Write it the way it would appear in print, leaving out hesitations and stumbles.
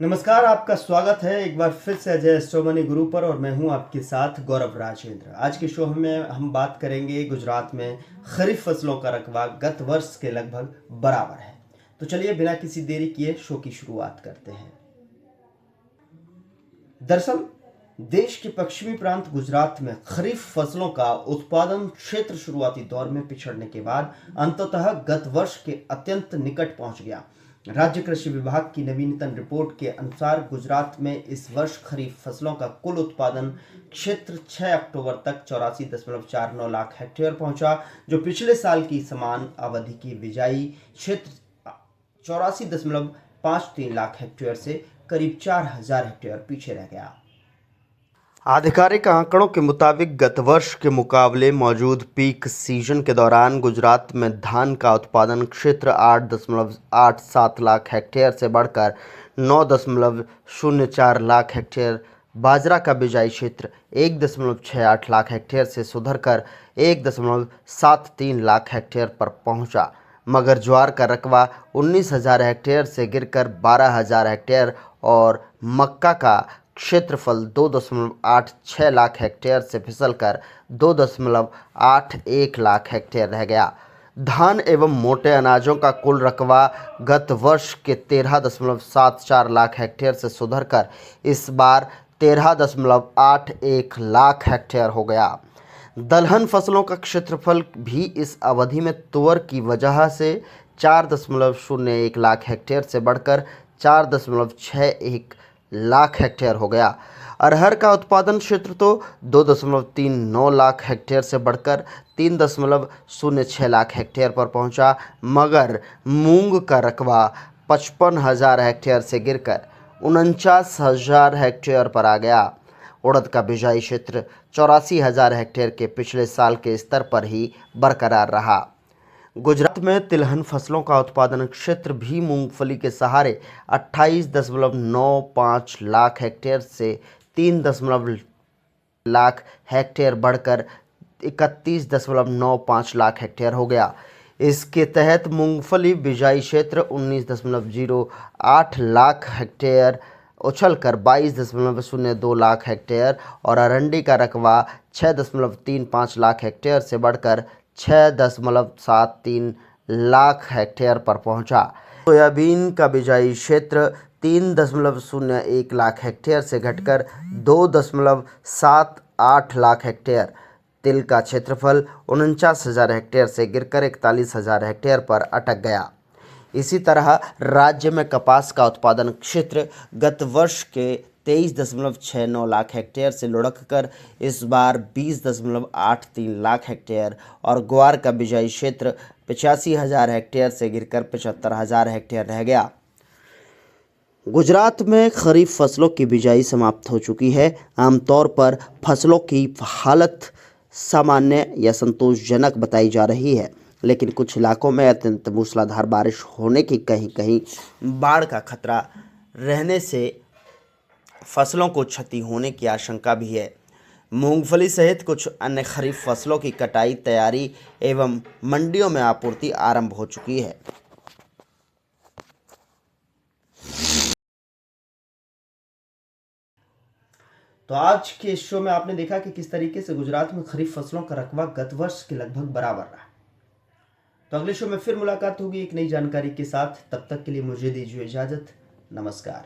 नमस्कार, आपका स्वागत है एक बार फिर से अजय एस्ट्रोमनी गुरु पर और मैं हूं आपके साथ गौरव राजेंद्र। आज के शो में हम बात करेंगे गुजरात में खरीफ फसलों का रकबा गत वर्ष के लगभग बराबर है। तो चलिए बिना किसी देरी किए शो की शुरुआत करते हैं। दरअसल देश के पश्चिमी प्रांत गुजरात में खरीफ फसलों का उत्पादन क्षेत्र शुरुआती दौर में पिछड़ने के बाद अंततः गत वर्ष के अत्यंत निकट पहुंच गया। राज्य कृषि विभाग की नवीनतम रिपोर्ट के अनुसार गुजरात में इस वर्ष खरीफ फसलों का कुल उत्पादन क्षेत्र 6 अक्टूबर तक 84.49 लाख हेक्टेयर पहुंचा, जो पिछले साल की समान अवधि की बिजाई क्षेत्र 84.53 लाख हेक्टेयर से करीब 4,000 हेक्टेयर पीछे रह गया। आधिकारिक आंकड़ों के मुताबिक गत वर्ष के मुकाबले मौजूद पीक सीजन के दौरान गुजरात में धान का उत्पादन क्षेत्र 8.87 लाख हेक्टेयर से बढ़कर 9.04 लाख हेक्टेयर, बाजरा का बिजाई क्षेत्र 1.68 लाख हेक्टेयर से सुधरकर 1.73 लाख हेक्टेयर पर पहुंचा, मगर ज्वार का रकबा 19,000 हेक्टेयर से गिरकर 12,000 हेक्टेयर और मक्का का क्षेत्रफल 2.86 लाख हेक्टेयर से फिसलकर 2.81 लाख हेक्टेयर रह गया। धान एवं मोटे अनाजों का कुल रकबा गत वर्ष के 13.74 लाख हेक्टेयर से सुधरकर इस बार 13.81 लाख हेक्टेयर हो गया। दलहन फसलों का क्षेत्रफल भी इस अवधि में तुअर की वजह से 4.01 लाख हेक्टेयर से बढ़कर 4.61 लाख हेक्टेयर हो गया। अरहर का उत्पादन क्षेत्र तो 2.39 लाख हेक्टेयर से बढ़कर 3.06 लाख हेक्टेयर पर पहुंचा, मगर मूंग का रकबा 55,000 हेक्टेयर से गिरकर 49,000 हेक्टेयर पर आ गया। उड़द का बिजाई क्षेत्र 84,000 हेक्टेयर के पिछले साल के स्तर पर ही बरकरार रहा। गुजरात में तिलहन फसलों का उत्पादन क्षेत्र भी मूंगफली के सहारे 28.95 लाख हेक्टेयर से 3 लाख हेक्टेयर बढ़कर 31.95 लाख हेक्टेयर हो गया। इसके तहत मूंगफली बिजाई क्षेत्र 19.08 लाख हेक्टेयर उछलकर 22.02 लाख हेक्टेयर और अरंडी का रकबा 6.35 लाख हेक्टेयर से बढ़कर 6.73 लाख हेक्टेयर पर पहुंचा। सोयाबीन का बिजाई क्षेत्र 3.01 लाख हेक्टेयर से घटकर 2.78 लाख हेक्टेयर, तिल का क्षेत्रफल 49,000 हेक्टेयर से गिरकर 41,000 हेक्टेयर पर अटक गया। इसी तरह राज्य में कपास का उत्पादन क्षेत्र गत वर्ष के 23.69 लाख हेक्टेयर से लुढ़क कर इस बार 20.83 लाख हेक्टेयर और ग्वार का बिजाई क्षेत्र 85,000 हेक्टेयर से गिरकर 75,000 हेक्टेयर रह गया। गुजरात में खरीफ फसलों की बिजाई समाप्त हो चुकी है। आमतौर पर फसलों की हालत सामान्य या संतोषजनक बताई जा रही है, लेकिन कुछ इलाकों में अत्यंत मूसलाधार बारिश होने की कहीं कहीं बाढ़ का खतरा रहने से फसलों को क्षति होने की आशंका भी है। मूंगफली सहित कुछ अन्य खरीफ फसलों की कटाई तैयारी एवं मंडियों में आपूर्ति आरंभ हो चुकी है। तो आज के इस शो में आपने देखा कि किस तरीके से गुजरात में खरीफ फसलों का रकबा गत वर्ष के लगभग बराबर रहा। तो अगले शो में फिर मुलाकात होगी एक नई जानकारी के साथ। तब तक के लिए मुझे दीजिए इजाजत। नमस्कार।